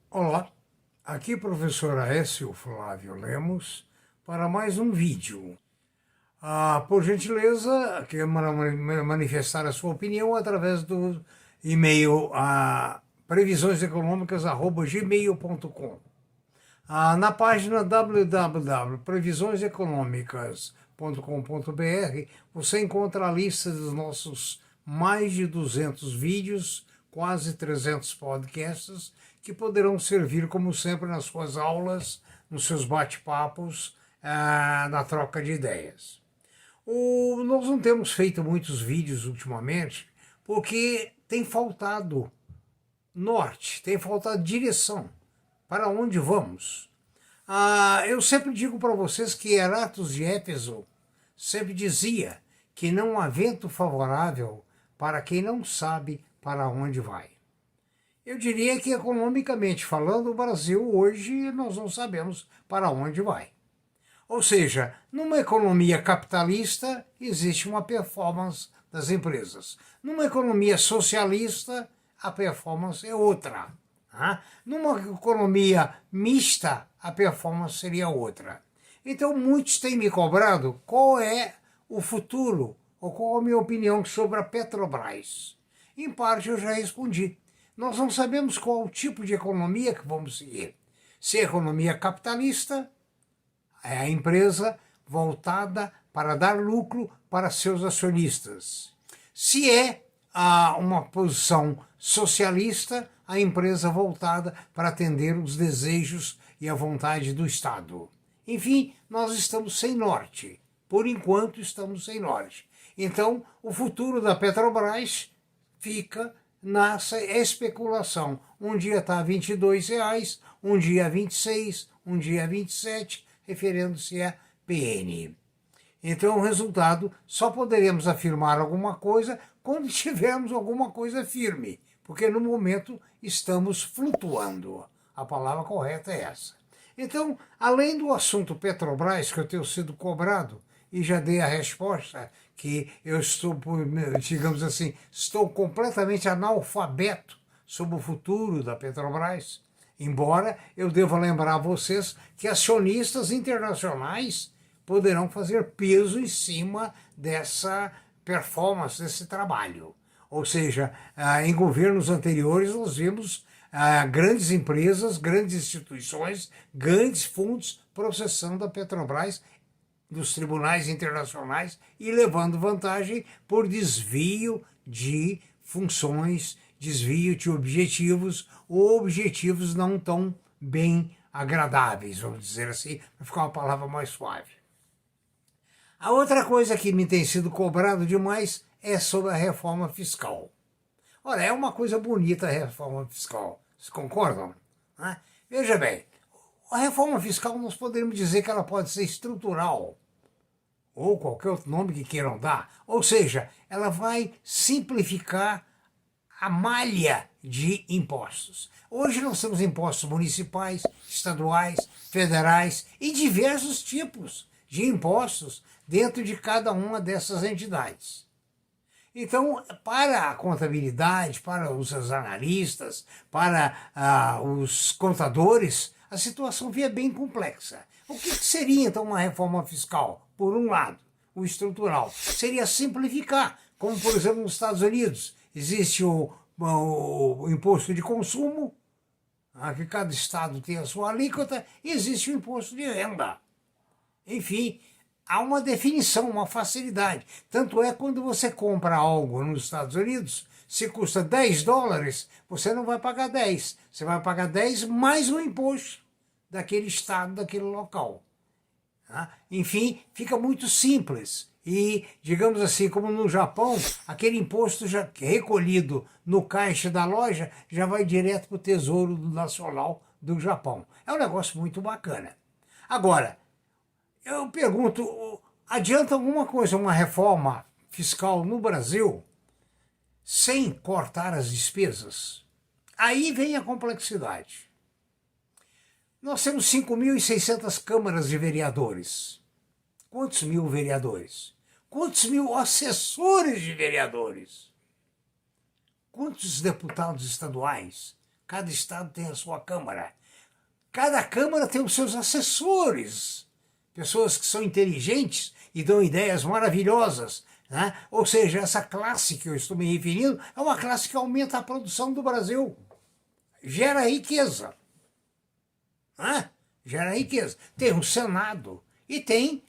Olá, aqui professor Aécio Flávio Lemos para mais um vídeo. Por gentileza, quer manifestar a sua opinião através do e-mail previsioneseconômicas@gmail.com. Na página www.previsioneseconomicas.com.br você encontra a lista dos nossos mais de 200 vídeos, quase 300 podcasts, que poderão servir, como sempre, nas suas aulas, nos seus bate-papos, na troca de ideias. Nós não temos feito muitos vídeos ultimamente, porque tem faltado norte, tem faltado direção. Para onde vamos? Eu sempre digo para vocês que Eratos de Éfeso sempre dizia que não há vento favorável para quem não sabe para onde vai. Eu diria que, economicamente falando, o Brasil hoje nós não sabemos para onde vai. Ou seja, numa economia capitalista existe uma performance das empresas. Numa economia socialista, a performance é outra. Numa economia mista, a performance seria outra. Então, muitos têm me cobrado qual é o futuro, ou qual a minha opinião sobre a Petrobras. Em parte, eu já respondi. Nós não sabemos qual o tipo de economia que vamos seguir. Se é economia capitalista, é a empresa voltada para dar lucro para seus acionistas. Se é uma posição socialista, a empresa voltada para atender os desejos e a vontade do Estado. Enfim, nós estamos sem norte. Por enquanto, estamos sem norte. Então, o futuro da Petrobras fica nessa especulação. Um dia está a R$22, um dia a 26, um dia a 27, referindo-se a PN. Então, o resultado, só poderemos afirmar alguma coisa quando tivermos alguma coisa firme, porque no momento estamos flutuando. A palavra correta é essa. Então, além do assunto Petrobras, que eu tenho sido cobrado, e já dei a resposta, que eu estou, digamos assim, estou completamente analfabeto sobre o futuro da Petrobras, embora eu deva lembrar a vocês que acionistas internacionais poderão fazer peso em cima dessa performance, desse trabalho. Ou seja, em governos anteriores nós vimos grandes empresas, grandes instituições, grandes fundos processando a Petrobras dos tribunais internacionais e levando vantagem por desvio de funções, desvio de objetivos ou objetivos não tão bem agradáveis, vamos dizer assim, para ficar uma palavra mais suave. A outra coisa que me tem sido cobrado demais é sobre a reforma fiscal. Ora, é uma coisa bonita a reforma fiscal, vocês concordam? Veja bem, a reforma fiscal nós poderíamos dizer que ela pode ser estrutural, ou qualquer outro nome que queiram dar. Ou seja, ela vai simplificar a malha de impostos. Hoje nós temos impostos municipais, estaduais, federais e diversos tipos de impostos dentro de cada uma dessas entidades. Então, para a contabilidade, para os analistas, para os contadores, a situação via bem complexa. O que seria, então, uma reforma fiscal? Por um lado, o estrutural. Seria simplificar, como, por exemplo, nos Estados Unidos. Existe o imposto de consumo, que cada estado tem a sua alíquota, e existe o imposto de renda. Enfim, há uma definição, uma facilidade. Tanto é quando você compra algo nos Estados Unidos, se custa $10, você não vai pagar 10. Você vai pagar 10 mais o imposto daquele estado, daquele local. Enfim, fica muito simples. E, digamos assim, como no Japão, aquele imposto já recolhido no caixa da loja já vai direto para o Tesouro Nacional do Japão. É um negócio muito bacana. Agora, eu pergunto, adianta alguma coisa uma reforma fiscal no Brasil sem cortar as despesas? Aí vem a complexidade. Nós temos 5.600 câmaras de vereadores. Quantos mil vereadores? Quantos mil assessores de vereadores? Quantos deputados estaduais? Cada estado tem a sua Câmara. Cada Câmara tem os seus assessores, pessoas que são inteligentes e dão ideias maravilhosas, né? Ou seja, essa classe que eu estou me referindo é uma classe que aumenta a produção do Brasil, gera riqueza, né? Gera riqueza. Tem o Senado e tem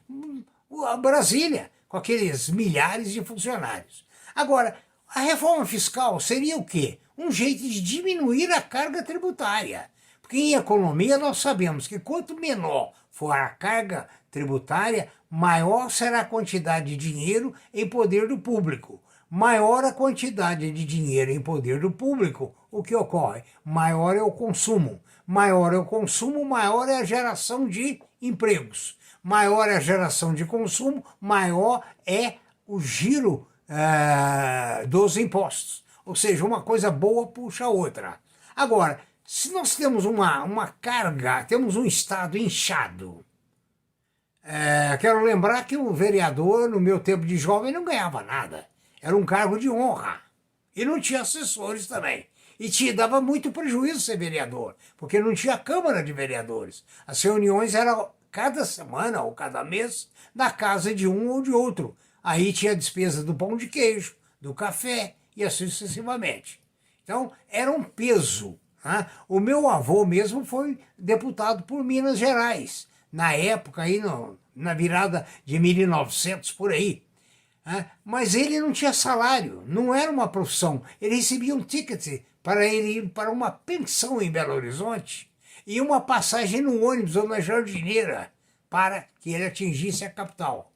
a Brasília, com aqueles milhares de funcionários. Agora, a reforma fiscal seria o quê? Um jeito de diminuir a carga tributária. Porque em economia nós sabemos que quanto menor for a carga tributária, maior será a quantidade de dinheiro em poder do público. Maior a quantidade de dinheiro em poder do público, o que ocorre? Maior é o consumo. Maior é o consumo, maior é a geração de empregos. Maior é a geração de consumo, maior é o giro dos impostos. Ou seja, uma coisa boa puxa a outra. Agora, se nós temos uma carga, temos um Estado inchado, quero lembrar que o vereador, no meu tempo de jovem, não ganhava nada. Era um cargo de honra. E não tinha assessores também. E dava muito prejuízo ser vereador, porque não tinha Câmara de Vereadores. As reuniões eram cada semana ou cada mês na casa de um ou de outro. Aí tinha a despesa do pão de queijo, do café e assim sucessivamente. Então, era um peso. Né? O meu avô mesmo foi deputado por Minas Gerais, na época, aí na virada de 1900, por aí. Mas ele não tinha salário, não era uma profissão. Ele recebia um ticket para ele ir para uma pensão em Belo Horizonte e uma passagem no ônibus ou na jardineira para que ele atingisse a capital.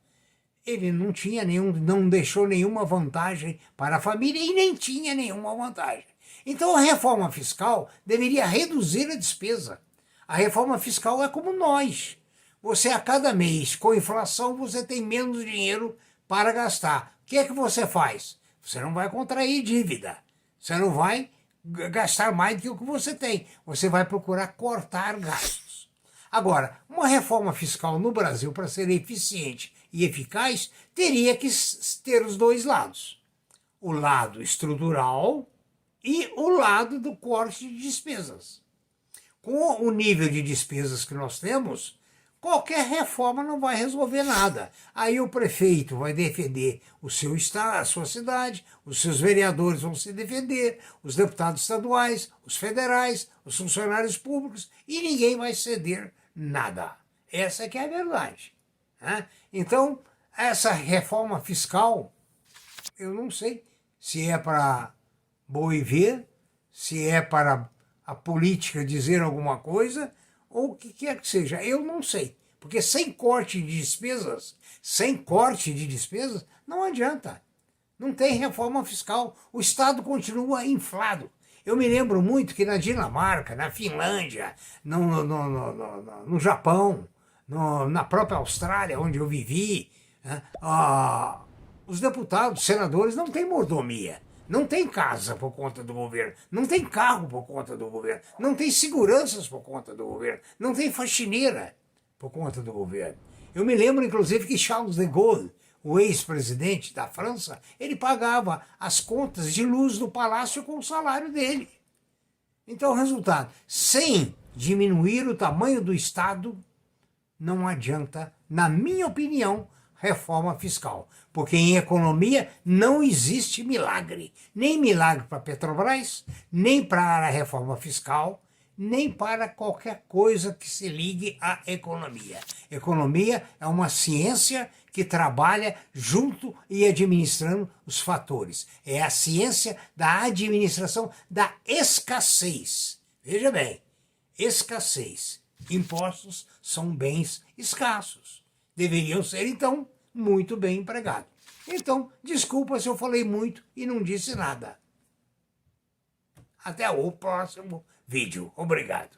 Ele não deixou nenhuma vantagem para a família e nem tinha nenhuma vantagem. Então a reforma fiscal deveria reduzir a despesa. A reforma fiscal é como nós. Você a cada mês, com inflação, você tem menos dinheiro para gastar. O que é que você faz? Você não vai contrair dívida. Você não vai gastar mais do que o que você tem. Você vai procurar cortar gastos. Agora, uma reforma fiscal no Brasil, para ser eficiente e eficaz, teria que ter os dois lados. O lado estrutural e o lado do corte de despesas. Com o nível de despesas que nós temos, qualquer reforma não vai resolver nada. Aí o prefeito vai defender o seu estado, a sua cidade, os seus vereadores vão se defender, os deputados estaduais, os federais, os funcionários públicos, e ninguém vai ceder nada. Essa que é a verdade. Né? Então, essa reforma fiscal, eu não sei se é para boi ver, se é para a política dizer alguma coisa, ou o que quer que seja, eu não sei. Porque sem corte de despesas, não adianta. Não tem reforma fiscal. O Estado continua inflado. Eu me lembro muito que na Dinamarca, na Finlândia, no Japão, na própria Austrália, onde eu vivi, né, os deputados, senadores não têm mordomia. Não tem casa por conta do governo, não tem carro por conta do governo, não tem seguranças por conta do governo, não tem faxineira por conta do governo. Eu me lembro, inclusive, que Charles de Gaulle, o ex-presidente da França, ele pagava as contas de luz do palácio com o salário dele. Então, o resultado, sem diminuir o tamanho do Estado, não adianta, na minha opinião, reforma fiscal. Porque em economia não existe milagre. Nem milagre para a Petrobras, nem para a reforma fiscal, nem para qualquer coisa que se ligue à economia. Economia é uma ciência que trabalha junto e administrando os fatores. É a ciência da administração da escassez. Veja bem, escassez. Impostos são bens escassos. Deveriam ser, então, muito bem empregados. Então, desculpa se eu falei muito e não disse nada. Até o próximo vídeo. Obrigado.